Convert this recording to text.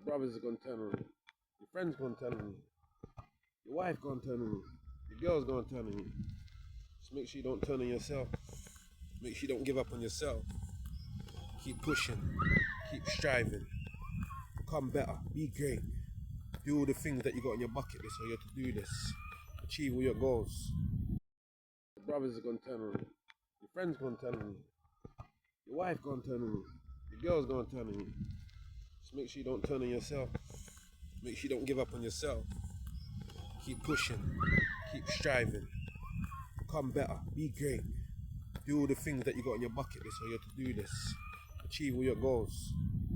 brothers are gonna turn on you. Your friends gonna turn on you. Your wife gonna turn on you. Your girl's gonna turn on you. Just make sure you don't turn on yourself. Make sure you don't give up on yourself. Keep pushing. Keep striving. Become better. Be great. Do all the things that you got on your bucket list or your to-do list. Achieve all your goals. Your brothers are gonna turn on you. Your friends gonna turn on you. Your wife gonna turn on you. Your girl's gonna turn on you. Just make sure you don't turn on yourself. Make sure you don't give up on yourself. Keep pushing. Keep striving. Become better. Be great. Do all the things that you got on your bucket list or your to-do list. Achieve all your goals.